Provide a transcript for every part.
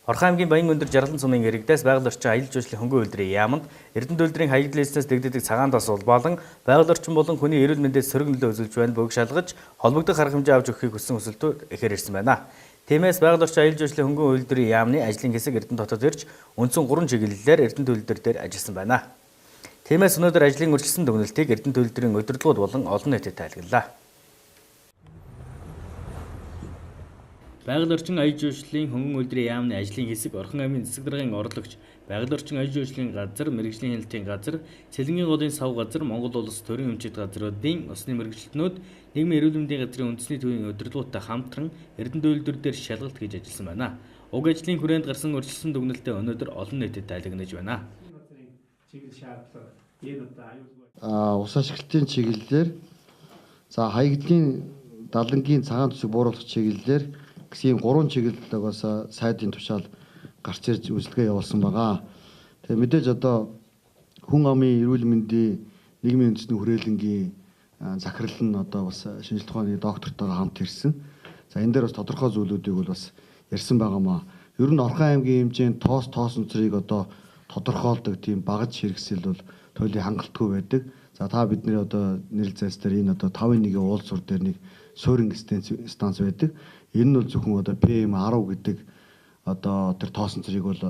Орхон аймгийн Баян өндөр жаргалан сумын иргэдээс байгаль орчин аялал жуулчлалын хөнгөн үйлдвэрийн яамд Эрдэнэ үйлдвэрийн хаягдлын дэгддэг цагаан тос болон байгаль орчин болон хүний эрүүл мэндэд сөрөг нөлөө үзүүлж байна бүгд шалгаж холбогдох арга хэмжээ авч өгөхийг хүссэн хүсэлтүүд ихээр ирсэн байна. Тиймээс байгаль орчин аялал жуулчлалын хөнгөн үйлдвэрийн яамны ажлын хэсэг Эрдэнэ хотод ирж үндсэн 3 чиглэлээр Эрдэнэ үйлдвэр дээр ажилласан байна. Тиймээс өнөөдөр ажлын үргэлжлсэн дүгнэлтийг Эрдэнэ үйлдвэрийн удирдлагууд болон олон нийтэд тайлглалаа. Байгаль орчин аяж жуулчлалын хөнгөн үйлдвэрийн яамны ажлын хэсэг Орхон аймгийн засаг даргын орлогч, байгаль орчин аяж жуулчлалын газар, мэргэжлийн хяналтын газар, Цэлэнгийн голын сав газар, Монгол улс төрийн өмчит газруудын усны мэргэжилтнүүд, нийгмийн эрүүл мэндийн газрын үндэсний төвийн удирдлагуудтай хамтран Эрдэнэ үйлдвэр дээр шалгалт хийж ажилласан байна. Уг ажлын хүрээнд гарсан үргэлжлсэн дүгнэлтэд өнөөдөр олон нийтэд тайлагнаж байна. Ус ашиглалтын чиглэлээр хаягдлын далангийн цагаан төсөв бууруулах чиглэлээр гэсэн 3 чиглэлээс сайдын тушаал гарч ирж үйлчлэгээ явуулсан байгаа. Тэгээ мэдээж одоо хүн амын эрүүл мэндийн нийгмийн үндэсний хүрээлэнгийн захирал нь одоо бас шинжилгээ ухааны доктортойгоо хамт ирсэн. За энэ дээр бас тодорхой зүйлүүдийг бол бас ярьсан байгаамаа. Ер нь Орхон аймгийн хэмжээнд тоос онцрыг одоо тодорхойлдог тийм багаж хэрэгсэл бол туйлын хангалтгүй байдаг. За та бидний одоо нэрэлцээс дээр энэ одоо 5-1 уулзуур дээр нэг суурин станц байдаг. Энэ нь бол зөвхөн одоо PM10 гэдэг одоо тэр тоосон цэрийг бол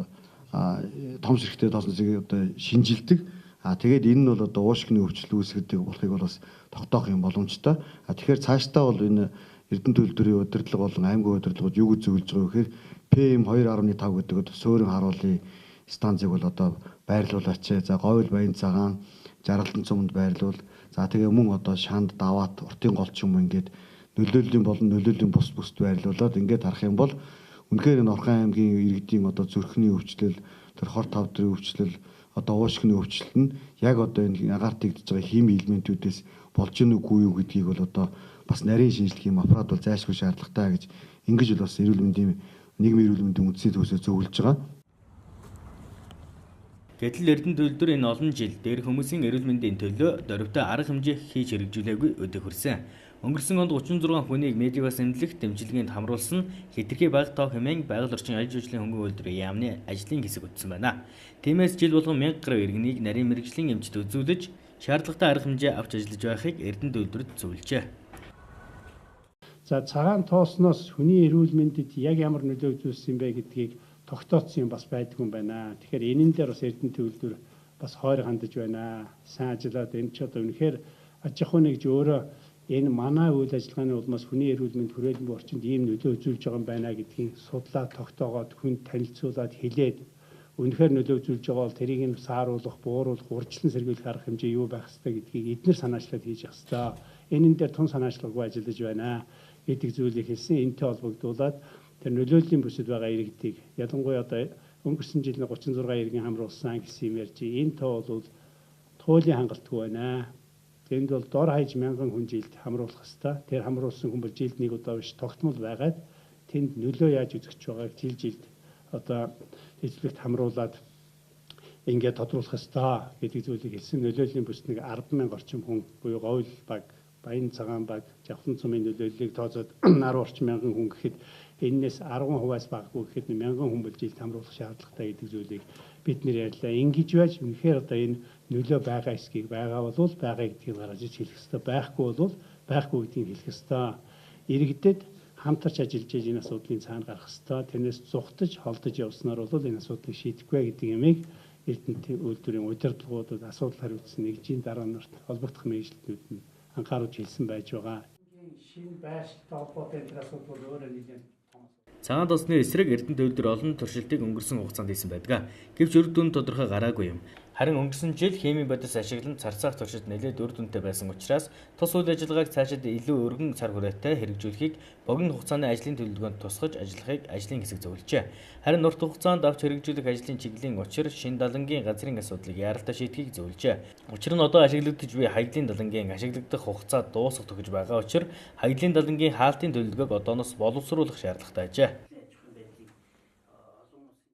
том ширхтээ тоосон цэрийг одоо шинжилдэг. Тэгээд энэ нь бол одоо уушгины өвчлөл үүсгэдэг болохыг бол бас тогтоох юм боломжтой. Тэгэхээр цаашдаа бол энэ Эрдэнэ үйлдвэрийн удирдлага болон аймгийн удирдлагууд юу гэж зөвлөж байгаа гэхээр PM2.5 гэдэг одоо суурин харуулын станцыг бол одоо байрлуулаач. За Говьл Баян цагаан Жаргалан цуманд байрлуул. За тэгээ мөн одоо Шанд Даваат Уртын голч юм ингээд нөлөөллийн болон нөлөөллийн бус бүст байрлуулад ингээд харах юм бол үнэхээр энэ Орхон аймгийн иргэдийн одоо зүрхний өвчлөл, тэр хор тавдрын өвчлөл, одоо уушгины өвчлөл нь яг одоо энэ агаарт игдэж байгаа хими элементүүдээс болж гин үгүй юу гэдгийг бол одоо бас нарийн шинжилгээ юм аппарат бол зайлшгүй шаардлагатай гэж ингэж бол бас эрүүл мэндийн нийгмийн эрүүл мэндийн үндэсний төвөөсөө зөвлөж байгаа. Гэтэл Эрдэнэ үйлдвэр энэ олон жил дээр хүмүүсийн эрүүл мэндийн төлөө дөрвтэй арга хэмжээ хийж хэрэгжүүлээгүй өдөө хүрсэн. Өнгөрсөн онд 36 хүнийг медикаас эмнэлэгт дэмжлэгэнд хамруулсан хэтэрхий бага тоо хэмээн байгаль орчин аялал жуулчлалын хөнгөн үйлдвэрийн яамны ажлын хэсэг утсан байна. Тиймээс жил болгон 1000 гаруй иргэнийг нарийн мэргэжлийн эмчит үзүүлж шаардлагатай арга хэмжээ авч ажиллаж байхыг Эрдэнэ үйлдвэрт зөвлөжээ. За цагаан тоосноос хүний эрүүл мэндэд яг ямар нөлөө үзүүлсэн бэ гэдгийг тогтооцсон юм бас байдгүй юм байна. Тэгэхээр энэн дээр бас Эрдэнэ үйлдвэр бас хойр хандаж байна. Сайн ажиллаад энэ ч одоо үнэхээр аж ахуй нэгж өөрөө энэ манай үйл ажиллагааны улмаас хүний эрүүл мэнд хүрээлэн орчинд ийм нөлөө үзүүлж байгаа юм байна гэдгийг судлаад тогтоогоод хүнд танилцуулаад хэлээд үнэхээр нөлөө үзүүлж байгаа бол тэрийг нь сааруулах, бууруулах, урьдчилан сэргийлэх арга хэмжээ юу байх ёстой гэдгийг эдгээр санаачлаад хийж явах ёстой. Энэн дээр тун санаачлаггүй ажиллаж байна гэдэг зүйлийг хэлсэн. Энэтэй холбогдуулаад тэр нөлөөллийн бүсэд байгаа иргэдийг ялангуяа одоо өнгөрсөн жилийн 36 иргэн хамруулсан гэсэн юм ярьж энэ тоо бол туйлын хангалтгүй байна. Энд бол дор хаяж 1000 хүн жилд хамруулах ёстой. Тэр хамруулсан хүн бол жилд нэг удаа биш тогтмол байгаад тэнд нөлөө яаж үзэгч байгааг жилд одоо эзлэгт хамруулад ингээд тодруулах ёстой гэдэг зүйлийг хэлсэн. Нөлөөлийн бүс нэг 100000 орчим хүн буюу Говьл баг, Баян цагаан баг, Жаргалан цумын нөлөөллийг тооцоод 10 орчим мянган хүн гэхэд энээс 10%-аас багагүй гэхэд 1000 хүн бол жилд хамруулах шаардлагатай гэдэг зүйлийг бид нэр ярьлаа. Ингэж байж үнэхээр одоо энэ нөлөө байгаа эсхийг байгаа бол байгаа гэдгийг гаргаж хэлэх ёстой. Байхгүй бол байхгүй гэдгийг хэлэх ёстой. Иргэдэд хамтарч ажиллаж энэ асуудлыг цаана гаргах ёстой. Тэрнээс зугтаж, холдож явснаар бол энэ асуудлыг шийдэхгүй гэдэг юмыг Эрдэнэ үйлдвэрийн удирдлагуудад асуудал хариуцсан нэгжийн дараа нарт холбогдох мэргэжилтнүүд нь анхааруулж хэлсэн байж байгаа. Шинэ байшилтай холбоотой энэ асуудал бол өөрөө нэлээд Цагаан тосны эсрэг Эрдэнэ үйлдвэр олон туршилтыг өнгөрсөн хугацаанд хийсэн байдаг. Гэвч үр дүн тодорхой гараагүй юм. Харин өнгөрсөн жил химийн бодис ашиглан царцаах туршилт нэлээд үр дүнтэй байсан учраас тус үйл ажиллагааг цаашид илүү өргөн цар хүрээтэй хэрэгжүүлэхийг богино хугацааны ажлын төлөвлөгөөнд тусгаж ажиллахыг ажлын хэсэг зөвлөжээ. Харин урт хугацаанд авч хэрэгжүүлэх ажлын чиглэлийн учир шин далангийн газрын асуудлыг яаралтай шийдэхийг зөвлөжээ. Учир нь одоо ашиглагдаж буй хаягдлын далангийн ашиглагдах хугацаа дуусах төгөж байгаа учраас хаягдлын далангийн хаалтын төлөвлөгөөг одооноос боловсруулах шаардлагатай ажээ.